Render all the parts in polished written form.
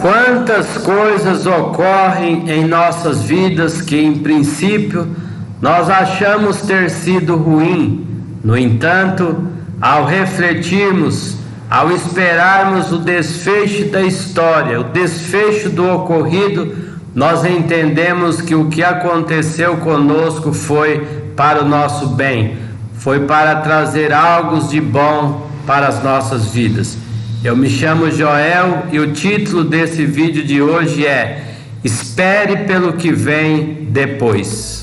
Quantas coisas ocorrem em nossas vidas que, em princípio, nós achamos ter sido ruim. No entanto, ao refletirmos, ao esperarmos o desfecho da história, o desfecho do ocorrido, nós entendemos que o que aconteceu conosco foi para o nosso bem, foi para trazer algo de bom para as nossas vidas. Eu me chamo Joel e o título desse vídeo de hoje é Espere pelo que vem depois.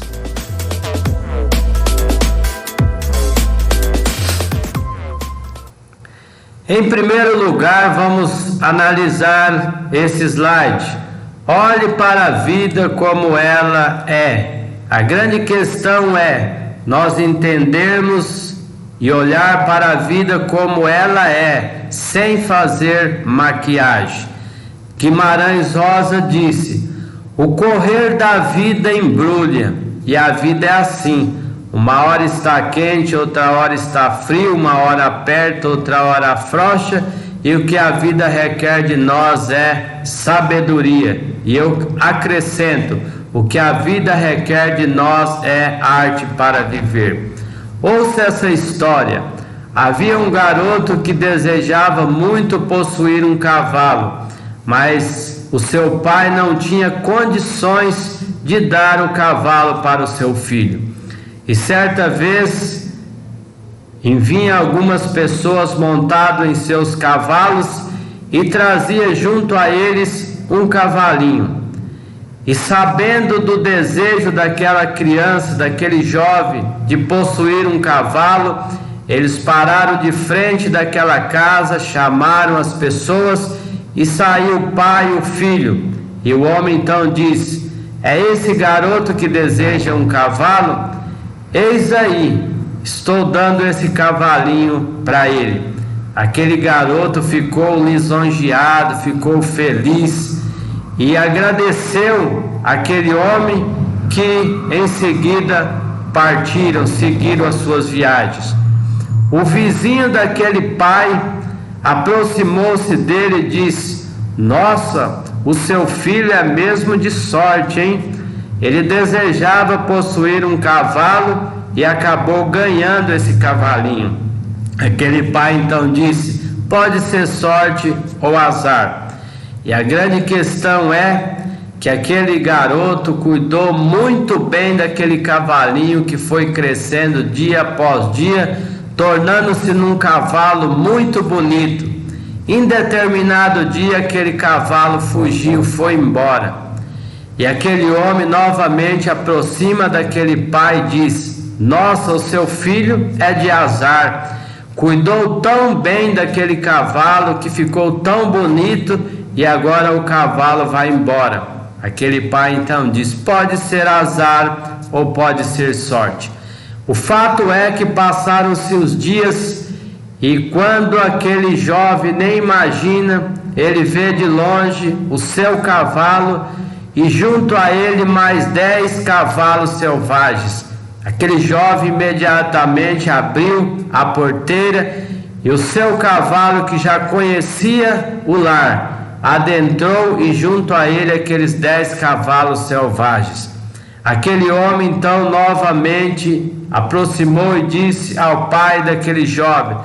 Em primeiro lugar, vamos analisar esse slide. Olhe para a vida como ela é. A grande questão é nós entendermos e olhar para a vida como ela é, sem fazer maquiagem. Guimarães Rosa disse: o correr da vida embrulha, e a vida é assim. Uma hora está quente, outra hora está frio, uma hora aperta, outra hora afrouxa, e o que a vida requer de nós é sabedoria. E eu acrescento, o que a vida requer de nós é arte para viver. Ouça essa história. Havia um garoto que desejava muito possuir um cavalo, mas o seu pai não tinha condições de dar o cavalo para o seu filho. E certa vez vinham algumas pessoas montadas em seus cavalos e trazia junto a eles um cavalinho. E sabendo do desejo daquela criança, daquele jovem, de possuir um cavalo, eles pararam de frente daquela casa, chamaram as pessoas e saiu o pai e o filho. E o homem então disse: é esse garoto que deseja um cavalo? Eis aí, estou dando esse cavalinho para ele. Aquele garoto ficou lisonjeado, ficou feliz e agradeceu aquele homem, que em seguida partiram, seguiram as suas viagens. O vizinho daquele pai aproximou-se dele e disse: nossa, o seu filho é mesmo de sorte, hein? Ele desejava possuir um cavalo e acabou ganhando esse cavalinho. Aquele pai então disse: pode ser sorte ou azar. E a grande questão é que aquele garoto cuidou muito bem daquele cavalinho, que foi crescendo dia após dia, tornando-se num cavalo muito bonito. Em determinado dia, aquele cavalo fugiu, foi embora. E aquele homem novamente aproxima daquele pai e diz: nossa, o seu filho é de azar. Cuidou tão bem daquele cavalo, que ficou tão bonito, e agora o cavalo vai embora. Aquele pai então diz: pode ser azar ou pode ser sorte. O fato é que passaram-se os dias, e quando aquele jovem nem imagina, ele vê de longe o seu cavalo e junto a ele mais 10 cavalos selvagens. Aquele jovem imediatamente abriu a porteira e o seu cavalo, que já conhecia o lar, adentrou, e junto a ele aqueles 10 cavalos selvagens. Aquele homem então novamente aproximou e disse ao pai daquele jovem: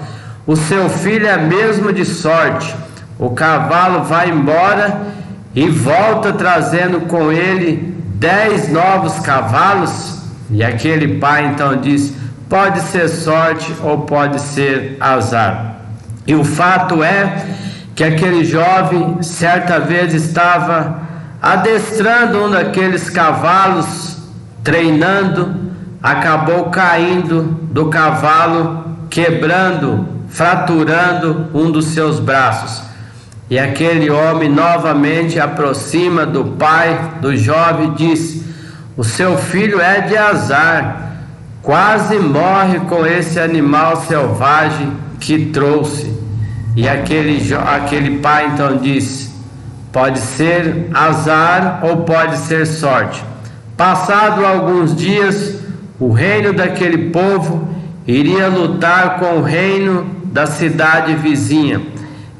o seu filho é mesmo de sorte. O cavalo vai embora e volta trazendo com ele 10 novos cavalos. E aquele pai então disse: pode ser sorte ou pode ser azar. E o fato é que aquele jovem certa vez estava adestrando um daqueles cavalos, treinando, acabou caindo do cavalo, quebrando, fraturando um dos seus braços. E aquele homem novamente aproxima do pai do jovem e diz: o seu filho é de azar, quase morre com esse animal selvagem que trouxe. E aquele pai então disse: pode ser azar ou pode ser sorte. Passado alguns dias, o reino daquele povo iria lutar com o reino da cidade vizinha,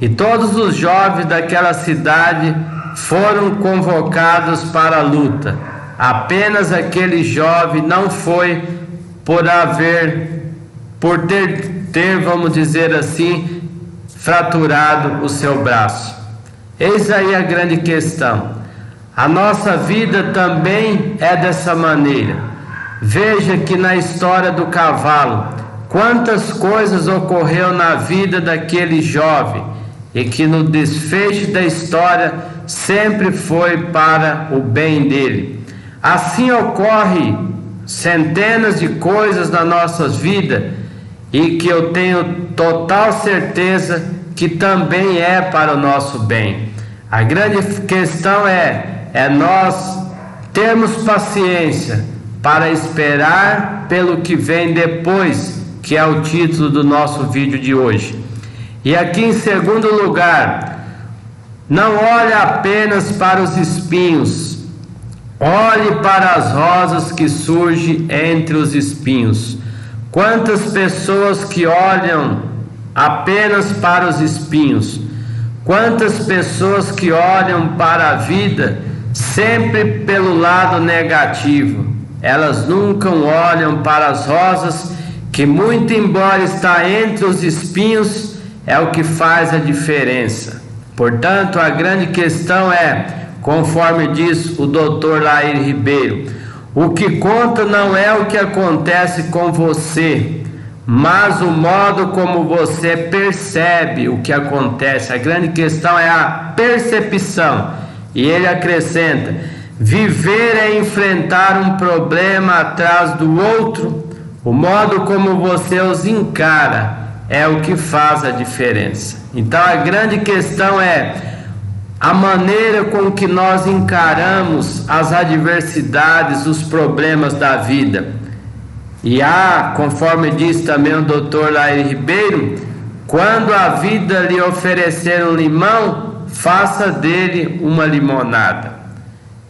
e todos os jovens daquela cidade foram convocados para a luta. Apenas aquele jovem não foi por ter, vamos dizer assim, fraturado o seu braço. Eis aí a grande questão. A nossa vida também é dessa maneira. Veja que na história do cavalo, quantas coisas ocorreu na vida daquele jovem e que no desfecho da história sempre foi para o bem dele. Assim ocorre centenas de coisas nas nossas vidas e que eu tenho total certeza que também é para o nosso bem. A grande questão é nós termos paciência para esperar pelo que vem depois, que é o título do nosso vídeo de hoje. E aqui em segundo lugar, não olhe apenas para os espinhos, olhe para as rosas que surgem entre os espinhos. Quantas pessoas que olham apenas para os espinhos, quantas pessoas que olham para a vida sempre pelo lado negativo, elas nunca olham para as rosas que, muito embora está entre os espinhos, é o que faz a diferença. Portanto, a grande questão é, conforme diz o Dr. Lair Ribeiro, o que conta não é o que acontece com você, mas o modo como você percebe o que acontece. A grande questão é a percepção. E ele acrescenta: viver é enfrentar um problema atrás do outro. O modo como você os encara é o que faz a diferença. Então a grande questão é a maneira com que nós encaramos as adversidades, os problemas da vida. E conforme diz também o Dr. Lair Ribeiro, quando a vida lhe oferecer um limão, faça dele uma limonada.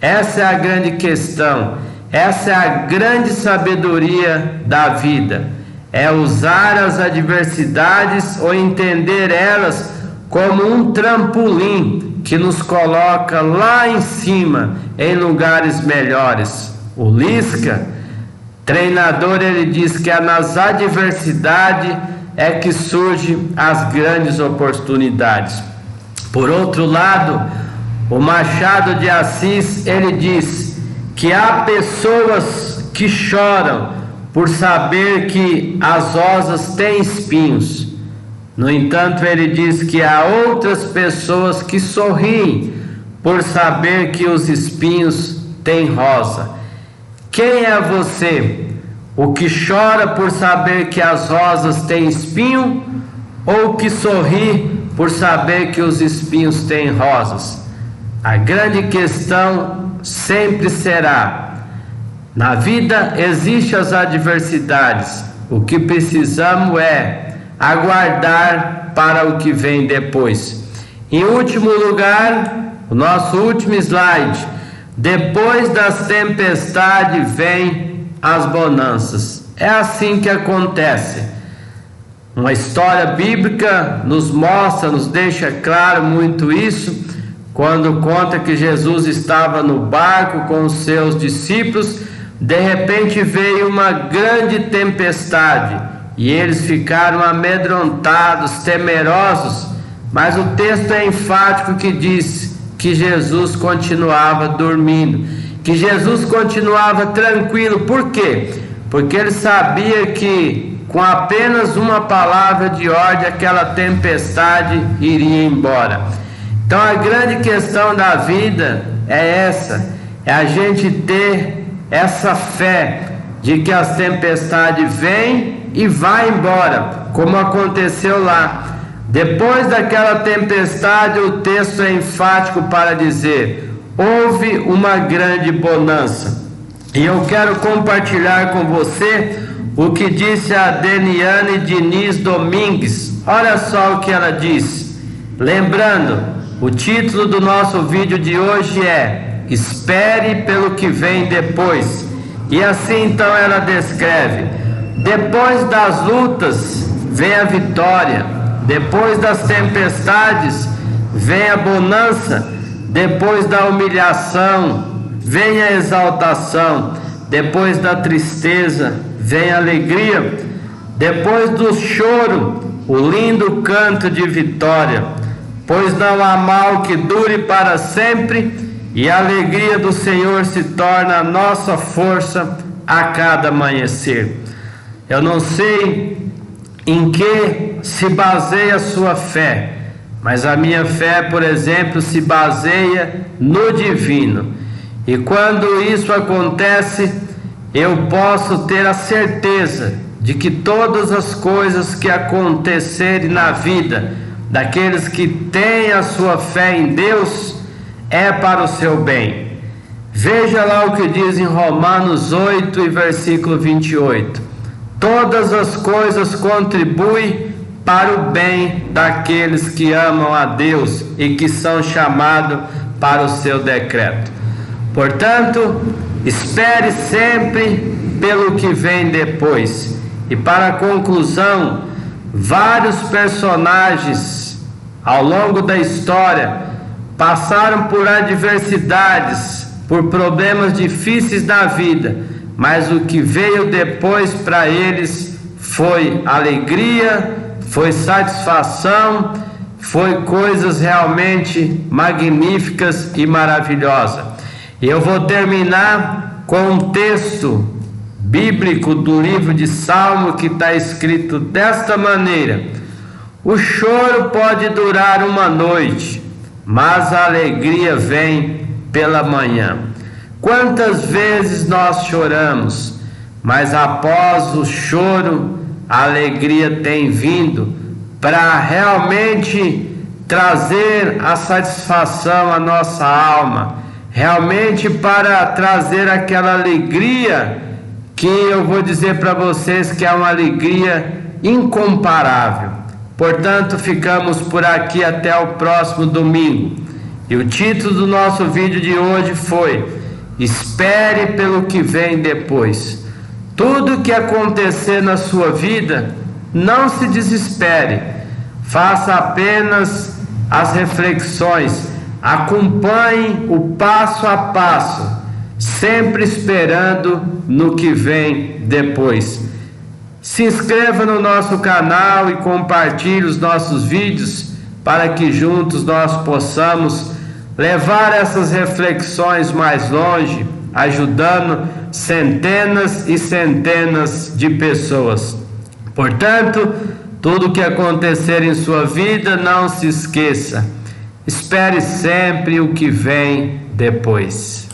Essa é a grande questão, essa é a grande sabedoria da vida, é usar as adversidades ou entender elas como um trampolim que nos coloca lá em cima, em lugares melhores. O Lisca, treinador, ele diz que é nas adversidades é que surgem as grandes oportunidades. Por outro lado, o Machado de Assis, ele diz que há pessoas que choram por saber que as rosas têm espinhos. No entanto, ele diz que há outras pessoas que sorriem por saber que os espinhos têm rosa. Quem é você? O que chora por saber que as rosas têm espinho ou o que sorri por saber que os espinhos têm rosas? A grande questão sempre será: na vida existem as adversidades, o que precisamos é aguardar para o que vem depois. Em último lugar, o nosso último slide: depois das tempestades vem as bonanças. É assim que acontece. Uma história bíblica nos mostra, nos deixa claro muito isso, quando conta que Jesus estava no barco com os seus discípulos. De repente veio uma grande tempestade e eles ficaram amedrontados, temerosos, mas o texto é enfático que diz que Jesus continuava dormindo, que Jesus continuava tranquilo. Por quê? Porque ele sabia que com apenas uma palavra de ordem aquela tempestade iria embora. Então a grande questão da vida é essa, é a gente ter essa fé de que as tempestades vêm e vai embora, como aconteceu lá. Depois daquela tempestade, o texto é enfático para dizer: houve uma grande bonança. E eu quero compartilhar com você o que disse a Deniane Diniz Domingues. Olha só o que ela disse. Lembrando, o título do nosso vídeo de hoje é Espere pelo que vem depois. E assim então ela descreve: depois das lutas vem a vitória, depois das tempestades vem a bonança, depois da humilhação vem a exaltação, depois da tristeza vem a alegria, depois do choro o lindo canto de vitória, pois não há mal que dure para sempre, e a alegria do Senhor se torna a nossa força a cada amanhecer. Eu não sei em que se baseia a sua fé, mas a minha fé, por exemplo, se baseia no divino. E quando isso acontece, eu posso ter a certeza de que todas as coisas que acontecerem na vida daqueles que têm a sua fé em Deus é para o seu bem. Veja lá o que diz em Romanos 8 e versículo 28. Todas as coisas contribuem para o bem daqueles que amam a Deus e que são chamados para o seu decreto. Portanto, espere sempre pelo que vem depois. E para a conclusão, vários personagens ao longo da história passaram por adversidades, por problemas difíceis na vida, mas o que veio depois para eles foi alegria, foi satisfação, foi coisas realmente magníficas e maravilhosas. E eu vou terminar com um texto bíblico do livro de Salmo que está escrito desta maneira: o choro pode durar uma noite, mas a alegria vem pela manhã. Quantas vezes nós choramos, mas após o choro a alegria tem vindo para realmente trazer a satisfação à nossa alma, realmente para trazer aquela alegria que eu vou dizer para vocês que é uma alegria incomparável. Portanto, ficamos por aqui até o próximo domingo. E o título do nosso vídeo de hoje foi: espere pelo que vem depois. Tudo que acontecer na sua vida, não se desespere. Faça apenas as reflexões. Acompanhe o passo a passo, sempre esperando no que vem depois. Se inscreva no nosso canal e compartilhe os nossos vídeos para que juntos nós possamos levar essas reflexões mais longe, ajudando centenas e centenas de pessoas. Portanto, tudo que acontecer em sua vida, não se esqueça. Espere sempre o que vem depois.